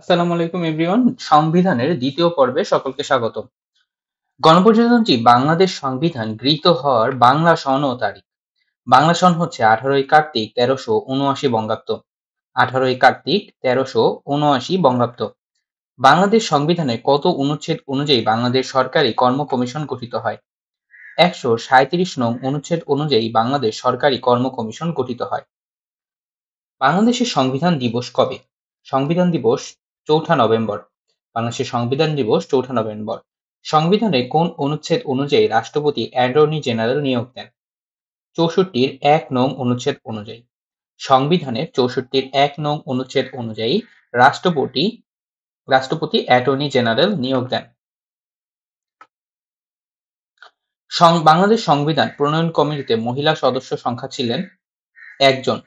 আসসালামু আলাইকুম এভরিওয়ান। সংবিধানের দ্বিতীয় পর্বে সকলকে স্বাগত। গণপ্রজাতন্ত্রী বাংলাদেশ সংবিধান গৃহীত হওয়ার বাংলা সন ও তারিখ। বাংলা সন হচ্ছে 18ই কার্তিক 1379 বঙ্গাব্দ। 18ই কার্তিক 1379 বঙ্গাব্দ। বাংলাদেশ সংবিধানের কত অনুচ্ছেদ অনুযায়ী বাংলাদেশ সরকারি কর্ম কমিশন গঠিত হয়? 137 নং অনুচ্ছেদ অনুযায়ী বাংলাদেশ সরকারি কর্ম কমিশন গঠিত হয়। বাংলাদেশের সংবিধান দিবস কবে? সংবিধান দিবস 4 নভেম্বর। বাংলাদেশের সংবিধান দিবস 4 নভেম্বর। সংবিধানের কোন অনুচ্ছেদ অনুযায়ী রাষ্ট্রপতি অ্যাটর্নি জেনারেল নিয়োগ দেন? 64-র 1 নং অনুচ্ছেদ অনুযায়ী। সংবিধানের 64-র 1 নং অনুচ্ছেদ অনুযায়ী রাষ্ট্রপতি অ্যাটর্নি জেনারেল নিয়োগ দেন। বাংলাদেশ সংবিধান প্রণয়ন কমিটিতে মহিলা সদস্য সংখ্যা ছিলেন 1 জন।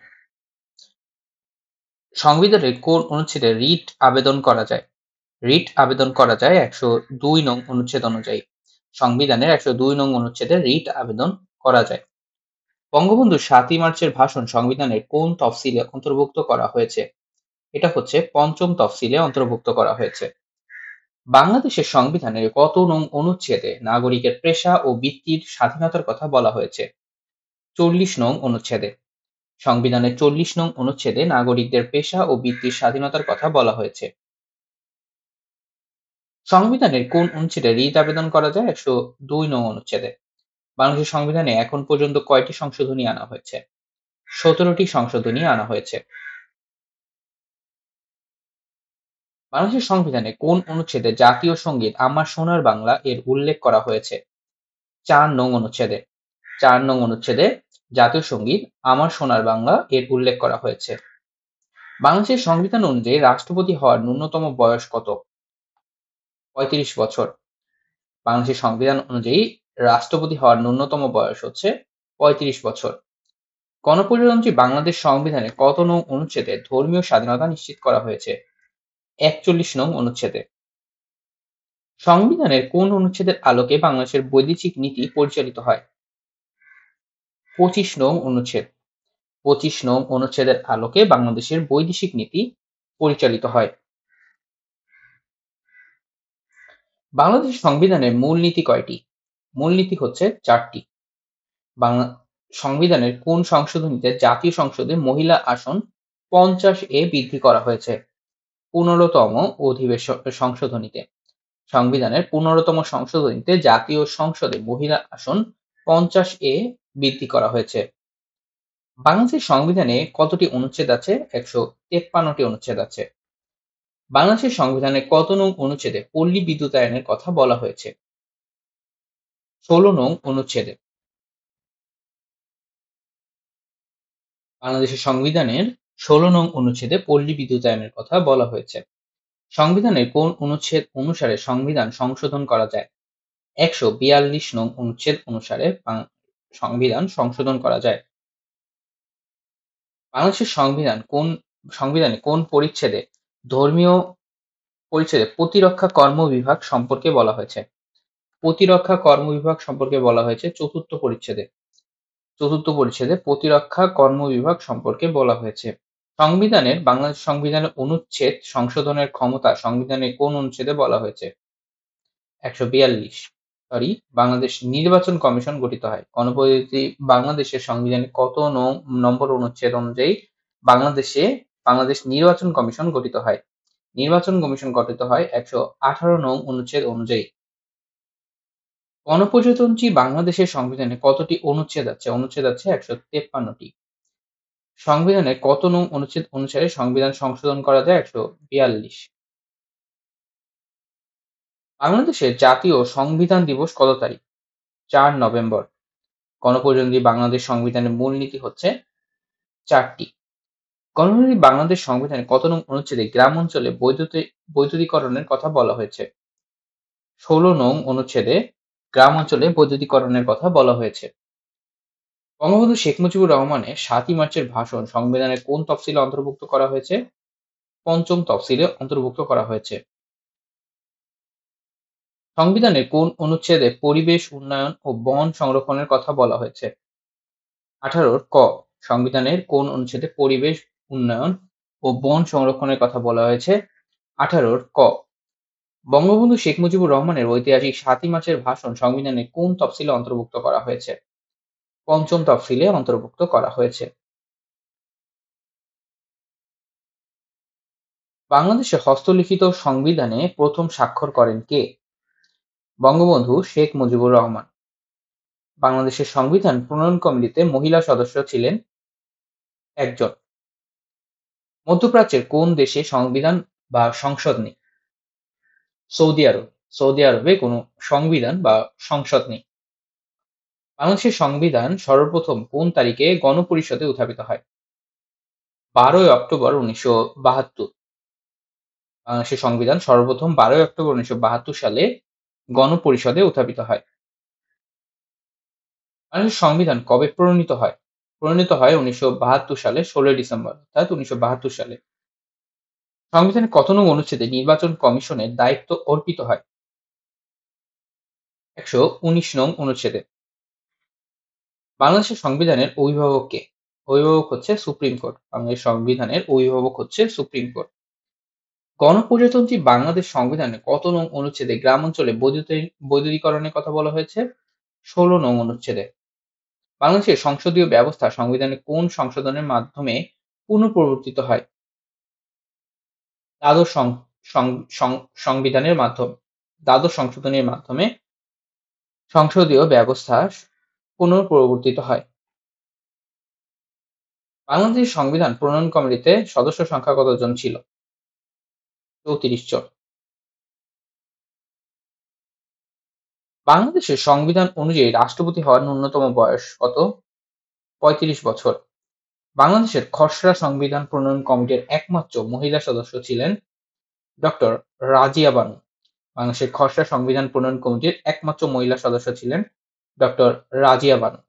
সংবিধানের কোন অনুচ্ছেদে রিট আবেদন করা যায়? রিট আবেদন করা যায় 102 নং অনুচ্ছেদ অনুযায়ী। সংবিধানের 102 নং অনুচ্ছেদে রিট আবেদন করা যায়। বঙ্গবন্ধুর 7ই মার্চের ভাষণ সংবিধানের কোন তফসিলে অন্তর্ভুক্ত করা হয়েছে? এটা হচ্ছে 5ম তফসিলে অন্তর্ভুক্ত করা হয়েছে। বাংলাদেশের সংবিধানের কত নং অনুচ্ছেদে নাগরিকের পেশা ও বৃত্তির স্বাধীনতার কথা বলা হয়েছে? 40 নং অনুচ্ছেদে। সংবিধানের 40 নং অনুচ্ছেদে নাগরিকদের পেশা ও বৃত্তির স্বাধীনতার কথা বলা হয়েছে। সংবিধানের কোন অনুচ্ছেদে রিট আবেদন করা যায়? 102 নং অনুচ্ছেদে। বাংলাদেশের সংবিধানে এখন পর্যন্ত কয়টি সংশোধনী আনা হয়েছে? 17টি সংশোধনী আনা হয়েছে। বাংলাদেশের সংবিধানে কোন অনুচ্ছেদে জাতীয় সঙ্গীত আমার সোনার বাংলা এর উল্লেখ করা হয়েছে? 4 নং অনুচ্ছেদে। 4 নং অনুচ্ছেদে জাতীয় সঙ্গীত আমার সোনার বাংলা এর উল্লেখ করা হয়েছে। বাংলাদেশের সংবিধান অনুযায়ী রাষ্ট্রপতি হওয়ার ন্যূনতম বয়স কত? 35 বছর। বাংলাদেশের সংবিধান অনুযায়ী রাষ্ট্রপতি হওয়ার ন্যূনতম বয়স হচ্ছে 35 বছর। গণপ্রজাতন্ত্রী বাংলাদেশ সংবিধানের কত নং অনুচ্ছেদে ধর্মীয় স্বাধীনতা নিশ্চিত করা হয়েছে? 41 নং অনুচ্ছেদে। সংবিধানের কোন অনুচ্ছেদের আলোকে বাংলাদেশের বৈদেশিক নীতি পরিচালিত হয়? 25 নং অনুচ্ছেদ। 25 নং অনুচ্ছেদের আলোকে বাংলাদেশের বৈদেশিক নীতি পরিচালিত হয়। বাংলাদেশের সংবিধানের মূলনীতি কয়টি? মূলনীতি হচ্ছে 4টি। সংবিধানের কোন সংশোধনীতে জাতীয় সংসদে মহিলা আসন 50 বৃদ্ধি করা হয়েছে? 15তম সংশোধনীতে। সংবিধানের 15তম সংশোধনীতে জাতীয় সংসদে মহিলা আসন 50 বৃদ্ধি করা হয়েছে। বাংলাদেশের সংবিধানে কতটি অনুচ্ছেদ আছে? 153টি অনুচ্ছেদ আছে। বাংলাদেশের সংবিধানের কত নং অনুচ্ছেদে পল্লী বিদ্যুতায়নের কথা বলা হয়েছে? 16 নং অনুচ্ছেদে। বাংলাদেশের সংবিধানের 16 নং অনুচ্ছেদে পল্লী বিদ্যুতায়নের কথা বলা হয়েছে। সংবিধানের কোন অনুচ্ছেদ অনুসারে সংবিধান সংশোধন করা যায়? 142 নং অনুচ্ছেদ অনুসারে সংবিধান সংশোধন করা যায়। বাংলাদেশের সংবিধানে কোন পরিচ্ছেদে ধর্মীয় প্রতিরক্ষা কর্ম বিভাগ সম্পর্কে বলা হয়েছে? প্রতিরক্ষা কর্ম বিভাগ সম্পর্কে বলা হয়েছে 4র্থ পরিচ্ছেদে। 4র্থ পরিচ্ছেদে প্রতিরক্ষা কর্ম বিভাগ সম্পর্কে বলা হয়েছে। বাংলাদেশ সংবিধানের অনুচ্ছেদ সংশোধনের ক্ষমতা সংবিধানের কোন অনুচ্ছেদে বলা হয়েছে? 142। বাংলাদেশ নির্বাচন কমিশন গঠিত হয়। গণপ্রজাতন্ত্রী বাংলাদেশের সংবিধানে কত নম্বর অনুচ্ছেদ অনুযায়ী বাংলাদেশ নির্বাচন কমিশন গঠিত হয়? নির্বাচন কমিশন গঠিত হয় 118 নং অনুচ্ছেদ অনুযায়ী। গণপ্রজাতন্ত্রী বাংলাদেশের সংবিধানে কতটি অনুচ্ছেদ আছে? অনুচ্ছেদ আছে 153টি। সংবিধানের কত নং অনুচ্ছেদ অনুসারে সংবিধান সংশোধন করা যায়? 142। বাংলাদেশের জাতীয় সংবিধান দিবস কত তারিখ? 4 নভেম্বর। গণপ্রজাতন্ত্রী বাংলাদেশ সংবিধানের মূলনীতি হচ্ছে 4টি। গণপ্রজাতন্ত্রী বাংলাদেশ সংবিধানের কত নং অনুচ্ছেদে গ্রাম অঞ্চলে বৈদ্যুতিকরণের কথা বলা হয়েছে? 16 নং অনুচ্ছেদে গ্রাম অঞ্চলে বৈদ্যুতিকরণের কথা বলা হয়েছে। বঙ্গবন্ধু শেখ মুজিবুর রহমানের 7ই মার্চের ভাষণ সংবিধানের কোন তফসিলে অন্তর্ভুক্ত করা হয়েছে? 5ম তফসিলে অন্তর্ভুক্ত করা হয়েছে। সংবিধানের কোন অনুচ্ছেদে পরিবেশ উন্নয়ন ও বন সংরক্ষণের কথা বলা হয়েছে? 18 ক। সংবিধানের কোন অনুচ্ছেদে পরিবেশ উন্নয়ন ও বন সংরক্ষণের কথা বলা হয়েছে? 18 ক বঙ্গবন্ধু শেখ মুজিবুর রহমানের ঐতিহাসিক ৭ই মার্চের ভাষণ সংবিধানের কোন তফসিলে অন্তর্ভুক্ত করা হয়েছে? পঞ্চম তফসিলে অন্তর্ভুক্ত করা হয়েছে। বাংলাদেশে হস্তলিখিত সংবিধানে প্রথম স্বাক্ষর করেন কে? বঙ্গবন্ধু শেখ মুজিবুর রহমান। বাংলাদেশের সংবিধান প্রণয়ন কমিটিতে মহিলা সদস্য ছিলেন একজন। মধ্যপ্রাচ্যের কোন দেশে সংবিধান বা সংসদ নেই? সৌদি আরব। সৌদি আরবে কোনো সংবিধান বা সংসদ নেই। বাংলাদেশের সংবিধান সর্বপ্রথম কোন তারিখে গণপরিষদে উত্থাপিত হয়? 12 অক্টোবর 1972। বাংলাদেশের সংবিধান সর্বপ্রথম 12 অক্টোবর 1972 সালে গণপরিষদে উত্থাপিত হয়। বাংলাদেশের সংবিধান কবে প্রণীত হয়? প্রণীত হয় 1972 সালে 16 ডিসেম্বর, অর্থাৎ 1972 সালে। সংবিধানের কত নং অনুচ্ছেদে নির্বাচন কমিশনের দায়িত্ব অর্পিত হয়? 119 নং অনুচ্ছেদে। বাংলাদেশের সংবিধানের অভিভাবক কে? অভিভাবক হচ্ছে সুপ্রিম কোর্ট। বাংলাদেশ সংবিধানের অভিভাবক হচ্ছে সুপ্রিম কোর্ট। গণপ্রজাতন্ত্রী বাংলাদেশ সংবিধানের কত নং অনুচ্ছেদে গ্রামাঞ্চলে বৈদ্যুতিকরণের কথা বলা হয়েছে? 16 নং অনুচ্ছেদে। বাংলাদেশের সংসদীয় ব্যবস্থা সংবিধানের কোন সংশোধনের মাধ্যমে পুনঃপ্রবর্তিত হয়? দ্বাদশ সংবিধানের মাধ্যমে। দ্বাদশ সংশোধনীর মাধ্যমে সংসদীয় ব্যবস্থা পুনঃপ্রবর্তিত হয়। বাংলাদেশ সংবিধান প্রণয়ন কমিটিতে সদস্য সংখ্যা কতজন ছিল? 34 জন। বাংলাদেশের সংবিধান অনুযায়ী রাষ্ট্রপতি হওয়ার ন্যূনতম বয়স কত? 35 বছর। বাংলাদেশের খসড়া সংবিধান প্রণয়ন কমিটির একমাত্র মহিলা সদস্য ছিলেন ডক্টর রাজিয়া বানু। বাংলাদেশের খসড়া সংবিধান প্রণয়ন কমিটির একমাত্র মহিলা সদস্য ছিলেন ডক্টর রাজিয়া বানু।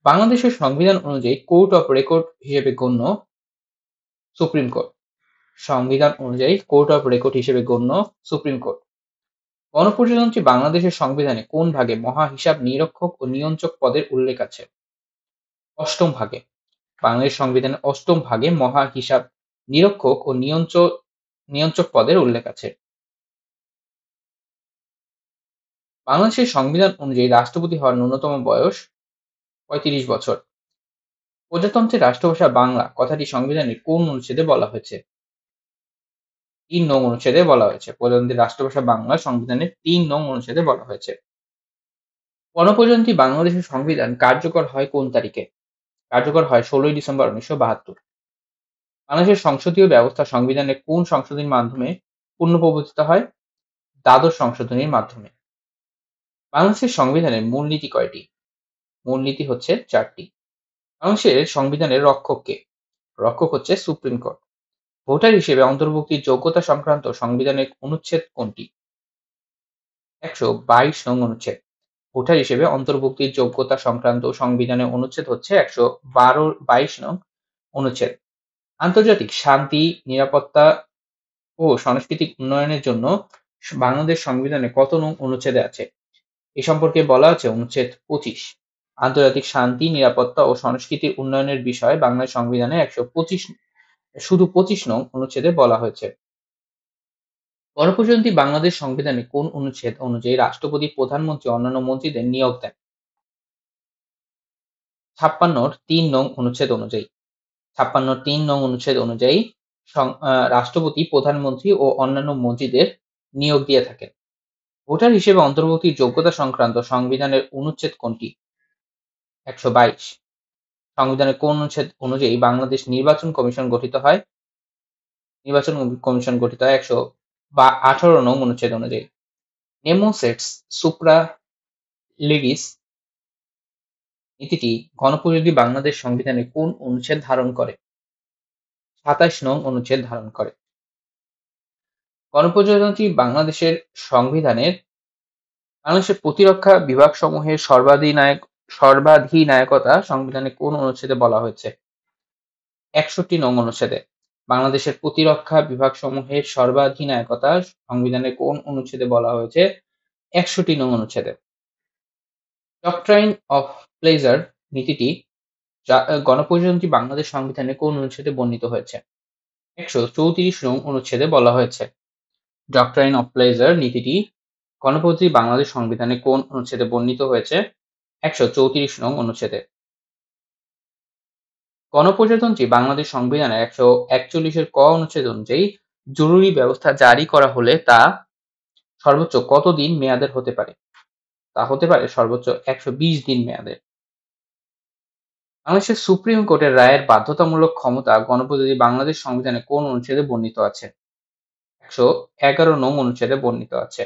বাংলাদেশের সংবিধান অনুযায়ী কোর্ট অফ রেকর্ড হিসেবে গণ্য সুপ্রিম কোর্ট। সংবিধান অনুযায়ী কোর্ট অফ রেকর্ড হিসেবে গণ্য সুপ্রিম কোর্ট। গণপ্রজাতন্ত্রী বাংলাদেশের সংবিধানে কোন ভাগে মহা হিসাব নিরীক্ষক ও নিয়ন্ত্রক পদের উল্লেখ আছে? অষ্টম ভাগে। বাংলাদেশ সংবিধানের অষ্টম ভাগে মহা হিসাব নিরীক্ষক ও নিয়ন্ত্রক পদের উল্লেখ আছে। বাংলাদেশের সংবিধান অনুযায়ী রাষ্ট্রপতি হওয়ার ন্যূনতম বয়স 35 বছর। প্রজাতন্ত্রের রাষ্ট্রভাষা বাংলা কথাটি সংবিধানের কোন অনুচ্ছেদে বলা হয়েছে? 3 নং অনুচ্ছেদে বলা হয়েছে। প্রজাতন্ত্রের রাষ্ট্রভাষা বাংলা সংবিধানের 3 নং অনুচ্ছেদে বলা হয়েছে। গণপ্রজাতন্ত্রী বাংলাদেশের সংবিধান কার্যকর হয় কোন তারিখে? কার্যকর হয় 16 ডিসেম্বর 1972। বাংলাদেশের সংসদীয় ব্যবস্থা সংবিধানের কোন সংশোধনীর মাধ্যমে পুনঃপ্রবর্তিত হয়? দ্বাদশ সংশোধনীর মাধ্যমে। বাংলাদেশের সংবিধানের মূলনীতি কয়টি? মূলনীতি হচ্ছে 4টি। বাংলাদেশের সংবিধানের রক্ষক কে? রক্ষক হচ্ছে সুপ্রিম কোর্ট। ভোটার হিসেবে অন্তর্ভুক্তির যোগ্যতা সংক্রান্ত সংবিধানের অনুচ্ছেদ কোনটি? 122 নং অনুচ্ছেদ। ভোটার হিসেবে অন্তর্ভুক্তির যোগ্যতা সংক্রান্ত সংবিধানের অনুচ্ছেদ হচ্ছে 122 নং অনুচ্ছেদ। আন্তর্জাতিক শান্তি, নিরাপত্তা ও সাংস্কৃতিক উন্নয়নের জন্য বাংলাদেশ সংবিধানে কত নং অনুচ্ছেদে আছে? এ সম্পর্কে বলা আছে অনুচ্ছেদ 25। আন্তর্জাতিক শান্তি, নিরাপত্তা ও সংস্কৃতির উন্নয়নের বিষয়ে বাংলাদেশ সংবিধানে 25 নং অনুচ্ছেদে বলা হয়েছে। গণপ্রজাতন্ত্রী বাংলাদেশ সংবিধানে কোন অনুচ্ছেদ অনুযায়ী রাষ্ট্রপতি, প্রধানমন্ত্রী ও অন্যান্য মন্ত্রীদের নিয়োগ দেন? 56 3 নং অনুচ্ছেদ অনুযায়ী। 56 3 নং অনুচ্ছেদ অনুযায়ী রাষ্ট্রপতি, প্রধানমন্ত্রী ও অন্যান্য মন্ত্রীদের নিয়োগ দিয়ে থাকেন। ভোটার হিসেবে অন্তর্ভুক্তির যোগ্যতা সংক্রান্ত সংবিধানের অনুচ্ছেদ কোনটি? 122। সংবিধানের কোন অনুচ্ছেদ অনুযায়ী বাংলাদেশ নির্বাচন কমিশন গঠিত হয়? নির্বাচন কমিশন গঠিত হয় 118 নং অনুচ্ছেদ অনুযায়ী। নেমো সেটস সুপ্রা লেগিস নীতিটি গণপ্রজাতন্ত্রী বাংলাদেশ সংবিধানের কোন অনুচ্ছেদ ধারণ করে? 27 নং অনুচ্ছেদ ধারণ করে। গণপ্রজাতন্ত্রী বাংলাদেশের সংবিধানের বাংলাদেশের প্রতিরক্ষা বিভাগসমূহের সর্বাধিনায়কতা সংবিধানের কোন অনুচ্ছেদে বলা হয়েছে? 61 নং অনুচ্ছেদে। বাংলাদেশের প্রতিরক্ষা বিভাগসমূহের সর্বাধিনায়কতা সংবিধানের কোন অনুচ্ছেদে বলা হয়েছে? 61 নং অনুচ্ছেদে। ডক্ট্রাইন অফ প্লেজার নীতিটি গণপ্রজাতন্ত্রী বাংলাদেশ সংবিধানের কোন অনুচ্ছেদে বর্ণিত হয়েছে? 134 নং অনুচ্ছেদে বলা হয়েছে, ডক্ট্রাইন অফ প্লেজার নীতিটি গণপ্রজাতন্ত্রী বাংলাদেশ সংবিধানে কোন অনুচ্ছেদে বর্ণিত হয়েছে? 134 নং অনুচ্ছেদে। গণপ্রজাতন্ত্রী বাংলাদেশ সংবিধানের 141 ক অনুচ্ছেদ অনুযায়ী জরুরি ব্যবস্থা জারি করা হলে তা সর্বোচ্চ কত দিন মেয়াদের হতে পারে? তা হতে পারে সর্বোচ্চ 120 দিন মেয়াদের। বাংলাদেশের সুপ্রিম কোর্টের রায়ের বাধ্যতামূলক ক্ষমতা গণপ্রজাতন্ত্রী বাংলাদেশ সংবিধানে কোন অনুচ্ছেদে বর্ণিত আছে? 111 নং অনুচ্ছেদে বর্ণিত আছে।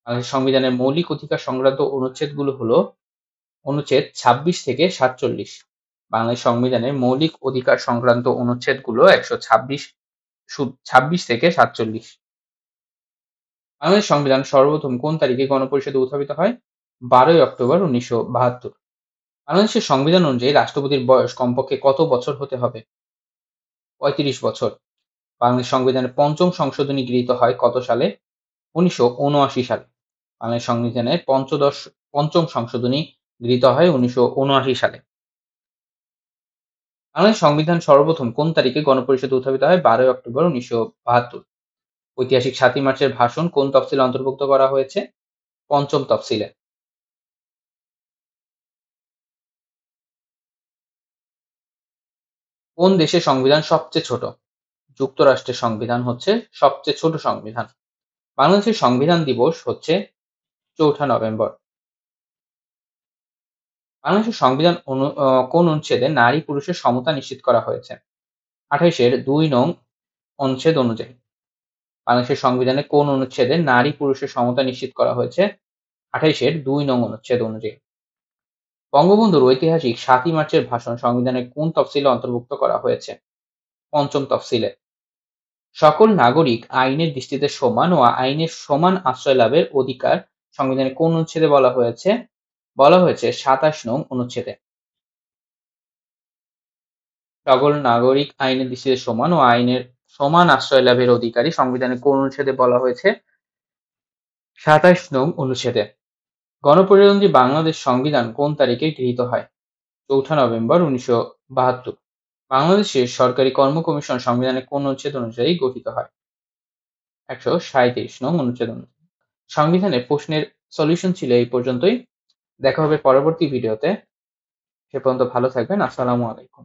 বাংলাদেশ সংবিধানের মৌলিক অধিকার সংক্রান্ত অনুচ্ছেদগুলো হলো অনুচ্ছেদ 26 থেকে 47। বাংলাদেশ সংবিধানের মৌলিক অধিকার সংক্রান্ত অনুচ্ছেদগুলো 26 থেকে 47। বাংলাদেশ সংবিধান সর্বপ্রথম কোন তারিখে গণপরিষদে উত্থাপিত হয়? 12ই অক্টোবর 1972। বাংলাদেশের সংবিধান অনুযায়ী রাষ্ট্রপতির বয়স কমপক্ষে কত বছর হতে হবে? 35 বছর। বাংলাদেশ সংবিধানের পঞ্চম সংশোধনী গৃহীত হয় কত সালে? 1979 সালে। বাংলাদেশ সংবিধানের পঞ্চম সংশোধনী গৃহীত হয় 1979 সালে। বাংলাদেশ সংবিধান সর্বপ্রথম কোন তারিখে গণপরিষদে উত্থাপিত হয়? 12ই অক্টোবর 1972। ঐতিহাসিক 7ই মার্চের ভাষণ কোন তফসিলে অন্তর্ভুক্ত করা হয়েছে? পঞ্চম তফসিলে। কোন দেশের সংবিধান সবচেয়ে ছোট? যুক্তরাষ্ট্রের সংবিধান হচ্ছে সবচেয়ে ছোট সংবিধান। বাংলাদেশের সংবিধান দিবস হচ্ছে 4 নভেম্বর। বাংলাদেশের সংবিধান কোন অনুচ্ছেদে নারী পুরুষের সমতা নিশ্চিত করা হয়েছে? 28 এর 2 নং অনুচ্ছেদ অনুযায়ী। বাংলাদেশের সংবিধানে কোন অনুচ্ছেদে নারী পুরুষের সমতা নিশ্চিত করা হয়েছে? 28 এর 2 নং অনুচ্ছেদ অনুযায়ী। বঙ্গবন্ধুর ঐতিহাসিক 7ই মার্চের ভাষণ সংবিধানের কোন তফসিলে অন্তর্ভুক্ত করা হয়েছে? পঞ্চম তফসিলে। সকল নাগরিক আইনের দৃষ্টিতে সমান ও আইনের সমান আশ্রয় লাভের অধিকার সংবিধানের কোন অনুচ্ছেদে বলা হয়েছে? বলা হয়েছে 27 নং অনুচ্ছেদে। সকল নাগরিক আইনের দৃষ্টিতে সমান ও আইনের সমান আশ্রয় লাভের অধিকারী সংবিধানের কোন অনুচ্ছেদে বলা হয়েছে? 27 নং অনুচ্ছেদে। গণপ্রজাতন্ত্রী বাংলাদেশ সংবিধান কোন তারিখে গৃহীত হয়? 4 নভেম্বর 1972। বাংলাদেশের সরকারি কর্ম কমিশন সংবিধানের কোন অনুচ্ছেদ অনুযায়ী গঠিত হয়? 137 নং অনুচ্ছেদ অনুযায়ী। সংবিধানের প্রশ্নের সলিউশন ছিল এই পর্যন্তই। দেখা হবে পরবর্তী ভিডিওতে। সে পর্যন্ত ভালো থাকবেন। আসসালামু আলাইকুম।